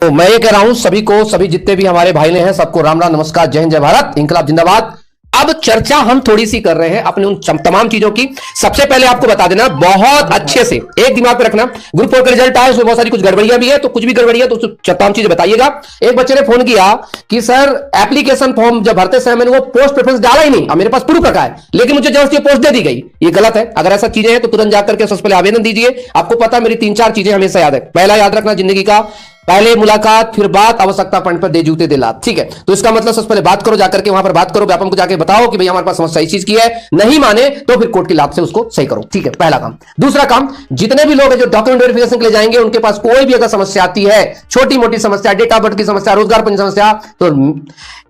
तो मैं ये कह रहा हूं सभी को, सभी जितने भी हमारे भाई हैं सबको राम राम, नमस्कार, जय हिंद, जय भारत, इंकलाब जिंदाबाद। अब चर्चा हम थोड़ी सी कर रहे हैं अपने उन तमाम चीजों की। सबसे पहले आपको बता देना बहुत अच्छे से, एक दिमाग पे रखना, ग्रुप 4 का रिजल्ट आया, उसमें बहुत सारी कुछ गड़बड़ियां भी है, तो कुछ भी गड़बड़ियां तो तमाम चीजें बताइएगा। एक बच्चे ने फोन किया कि सर एप्लीकेशन फॉर्म जब भरते समय मैंने वो पोस्ट प्रेफरेंस डाला ही नहीं, अब मेरे पास प्रूफ रखा है, लेकिन मुझे जबरदस्ती पोस्ट दे दी गई। ये गलत है। अगर ऐसा चीजें हैं तो तुरंत जाकर के सबसे पहले आवेदन दीजिए। आपको पता मेरी 3-4 चीजें हमेशा याद है। पहला याद रखना, जिंदगी का पहले मुलाकात फिर बात, आवश्यकता पॉइंट पर दे जूते दे लात, ठीक है। तो इसका मतलब सबसे पहले बात करो, जाकर के वहां पर बात करो, व्यापम को जाके बताओ कि भैया हमारे पास समस्या इस चीज की है, नहीं माने तो फिर कोर्ट की लाभ से उसको सही करो, ठीक है, पहला काम। दूसरा काम, जितने भी लोग हैं जो डॉक्यूमेंट वेरिफिकेशन के लिए जाएंगे, उनके पास कोई भी अगर समस्या आती है, छोटी मोटी समस्या, डेट ऑफ बर्थ की समस्या, रोजगार पंजीयन समस्या, तो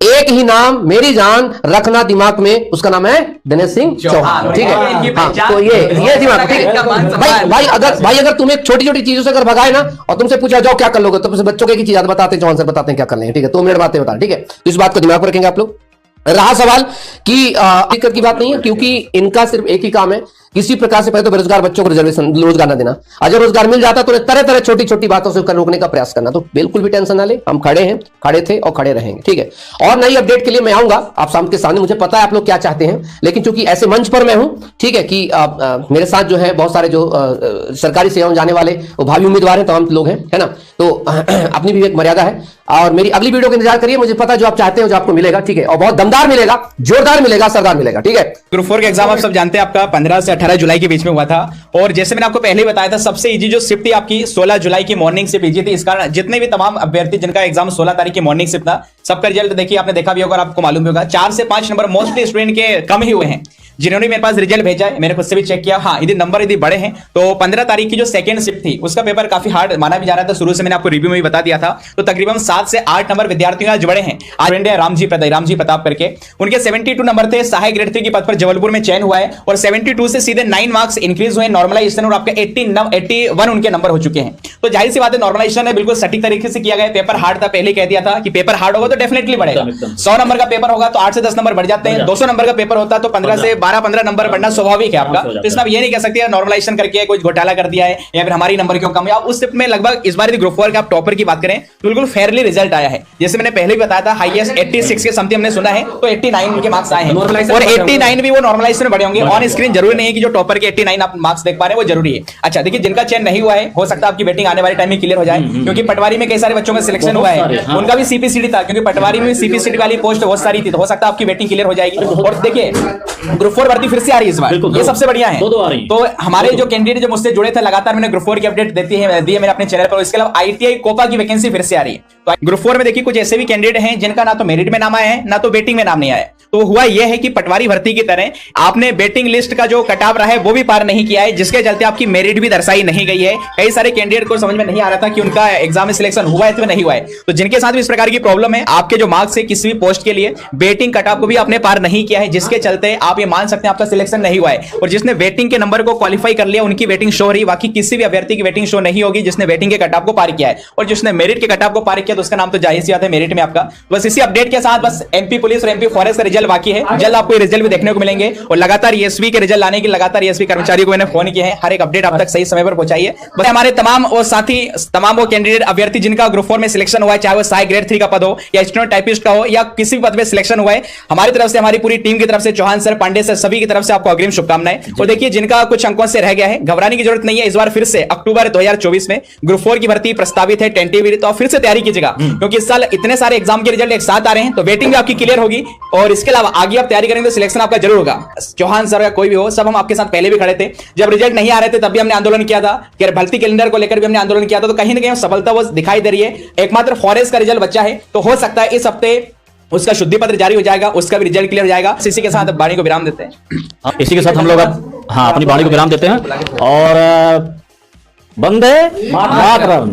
एक ही नाम मेरी जान रखना दिमाग में, उसका नाम है दिनेश सिंह चौहान, ठीक है। हाँ, तो ये दिमाग, ठीक है भाई अगर तुम्हें छोटी छोटी चीजों से अगर भगाए ना और तुमसे पूछा जाओ क्या कर लोगे, तो बच्चों की चीज बताते हैं, चौहान सर बताते हैं क्या कर लेंगे, ठीक है, 2 मिनट बातें बता, ठीक है। तो इस बात को दिमाग में रखेंगे आप लोग। रहा सवाल कि दिक्कत की बात नहीं है, क्योंकि इनका सिर्फ एक ही काम है, किसी प्रकार से पहले तो बेरोजगार बच्चों को रिजर्वेशन रोजगार न देना, अगर रोजगार मिल जाता तो तरह तरह छोटी छोटी बातों से रोकने का प्रयास करना। तो बिल्कुल भी टेंशन ना ले, हम खड़े हैं, खड़े थे और खड़े रहेंगे, ठीक है। और नई अपडेट के लिए मैं आऊंगा आप सामने के सामने, मुझे पता है आप लोग क्या चाहते हैं, लेकिन चूंकि ऐसे मंच पर मैं हूं, ठीक है, कि मेरे साथ जो है बहुत सारे जो सरकारी सेवाओं जाने वाले वो भावी उम्मीदवार हैं, तमाम लोग हैं, है ना, तो अपनी भी एक मर्यादा है। और मेरी अगली वीडियो का इंतजार करिए, मुझे पता है जो आप चाहते हो जो आपको मिलेगा, ठीक है, और बहुत दमदार मिलेगा, जोरदार मिलेगा, सरदार मिलेगा, ठीक है। ग्रुप 4 का एग्जाम आप सब जानते हैं, आपका 15 से 18 जुलाई के बीच में हुआ था। और जैसे मैंने आपको पहले ही बताया था, सबसे इजी जो शिफ्ट थी आपकी 16 जुलाई की मॉर्निंग शिफ्ट इजी थी। इस कारण जितने भी तमाम अभ्यर्थी जिनका एग्जाम 16 तारीख की मॉर्निंग शिफ्ट था, सबका रिजल्ट देखिए, आपने देखा भी होगा, आपको मालूम भी होगा, 4 से 5 नंबर मोस्टली स्टूडेंट के कम ही हुए हैं। जिन्होंने मेरे पास रिजल्ट भेजा है, मैंने खुद से भी चेक किया, हाँ यदि नंबर यदि बड़े हैं तो 15 तारीख की जो सेकंड शिफ्ट थी उसका पेपर काफी हार्ड माना भी जा रहा था। शुरू से मैंने आपको रिव्यू में भी बता दिया था। तो तकरीबन 7 से 8 नंबर विद्यार्थियों आज बड़े हैं। आज रामजी प्रताप करके उनके 72 नंबर थे, सहायक ग्रेड 3 के पद पर जबलपुर में चयन हुआ है और 72 से सीधे 9 मार्क्स इंक्रीज हुए नॉर्मलाइजेशन और आपके 81 उनके नंबर हो चुके हैं। तो जाहिर सी बात है नॉर्मलाइजेशन है बिल्कुल सटीक तरीके से किया गया। पेपर हार्ड था, पहले कह दिया था कि पेपर हार्ड होगा तो डेफिनेटली बढ़ेगा। 100 नंबर का पेपर होगा तो 8 से 10 नंबर बढ़ जाते हैं। 200 नंबर का पेपर होता तो 15 से 12-15 नंबर बढ़ना स्वाभाविक है आपका। तो इसमें ये नहीं कह सकते नॉर्मलाइजेशन करके कुछ घोटाला कर दिया है या फिर हमारी नंबर क्यों कम है। उस शिफ्ट में लगभग इस बार ग्रुप 4 के आप टॉपर की बात करें तो बिल्कुल फेयरली रिजल्ट आया है। जैसे मैंने पहले भी बताया था हाईएस्ट 86 के समथिंग हमने सुना है, तो 89 के मार्क्स आए हैं और 89 भी वो नॉर्मलाइजेशन में बढ़े होंगे। ऑन स्क्रीन जरूरी नहीं है कि जो टॉपर के 89 आप मार्क्स देख पा रहे हैं वो जरूरी है। अच्छा देखिए, जिनका चयन नहीं हुआ है हो सकता है आपकी वेटिंग आने वाले टाइम में क्लियर हो जाए, क्योंकि पटवारी में कई सारे बच्चों का सिलेक्शन हुआ है, उनका भी सीपीसीडी था, क्योंकि पटवारी में सीपीसीडी वाली पोस्ट बहुत सारी थी, तो हो सकता है आपकी वेटिंग क्लियर हो जाएगी। और देखिए ग्रुप 4 भर्ती फिर से आ रही है इस बार, ये सबसे बढ़िया है। तो हमारे जो कैंडिडेट जो मुझसे जुड़े थे लगातार मैंने ग्रुप 4 की अपडेट दी है मैंने अपने चैनल पर। इसके अलावा आईटीआई कोपा की वैकेंसी फिर से आ रही है। तो ग्रुप 4 में देखिए कुछ ऐसे भी कैंडिडेट हैं जिनका ना तो मेरिट में नाम आया है ना तो वेटिंग में नाम नहीं आया है। तो हुआ यह है कि पटवारी भर्ती की तरह आपने वेटिंग लिस्ट का जो कटाव रहा है वो भी पार नहीं किया है, जिसके चलते आपकी मेरिट भी दर्शाई नहीं गई है। कई सारे कैंडिडेट को समझ में नहीं आ रहा था कि उनका एग्जाम में सिलेक्शन हुआ है तो नहीं हुआ है। तो जिनके साथ भी इस प्रकार की प्रॉब्लम है, आपके जो मार्क्स है किसी भी पोस्ट के लिए वेटिंग कटाव को भी आपने पार नहीं किया है, जिसके चलते आप ये मान सकते हैं आपका सिलेक्शन नहीं हुआ है। और जिसने वेटिंग के नंबर को क्वालिफाई कर लिया उनकी वेटिंग शो रही, बाकी किसी भी अभ्यर्थी की वेटिंग शो नहीं होगी जिसने वेटिंग के कटाव को पार किया है। और जिसने मेरिट के कटाव को पार किया तो उसका नाम तो जाहिर सी बात है मेरिट में आपका। बस इसी अपडेट के साथ बस एमपी पुलिस और एमपी फॉरेस्ट का रिजल्ट बाकी है, जल्द आपको रिजल्ट भी देखने को मिलेंगे। और लगातार ईएसपी के रिजल्ट लाने की लगातार ईएसपी कर्मचारियों को मैंने फोन किया है, हर एक अपडेट आप तक सही समय पर पहुंचाइए। बस हमारे तमाम और साथी तमाम वो कैंडिडेट अभ्यर्थी जिनका ग्रुप 4 में सिलेक्शन हुआ है, चाहे वो सहायक ग्रेड 3 का पद हो या स्टेनोटाइपिस्ट का हो या किसी भी पद में सिलेक्शन हुआ है, हमारी तरफ से हमारी पूरी टीम की तरफ से चौहान सर, पांडे सर, सभी की तरफ से आपको अग्रिम शुभकामनाएं। और देखिए जिनका कुछ अंकों से रह गया है घबराने की जरूरत नहीं है। इस बार फिर से अक्टूबर 2024 में ग्रुप 4 की भर्ती प्रस्तावित है टेंटेटिवली, तो फिर से तैयारी कीजिएगा क्योंकि इस साल इतने सारे एग्जाम के रिजल्ट एक साथ आ रहे हैं, तो वेटिंग भी आपकी क्लियर होगी। और इसके अलावा आगे आप तैयारी करेंगे तो सिलेक्शन आपका जरूर होगा। चौहान सर का कोई भी हो, सब हम आपके साथ पहले भी खड़े थे। जब रिजल्ट नहीं आ रहे थे तब भी हमने आंदोलन किया था, भर्ती कैलेंडर को लेकर भी हमने आंदोलन किया था। तो कहीं ना कहीं सफलता वो दिखाई दे रही है। एकमात्र फॉरेस्ट का रिजल्ट बचा है, तो हो सकता है इस हफ्ते उसका शुद्धि पत्र जारी हो जाएगा, उसका भी रिजल्ट क्लियर हो जाएगा। इसी के साथ वाणी को विराम देते हैं। इसी के साथ हम लोग अपनी वाणी को विराम देते हैं और वंदे मातरम।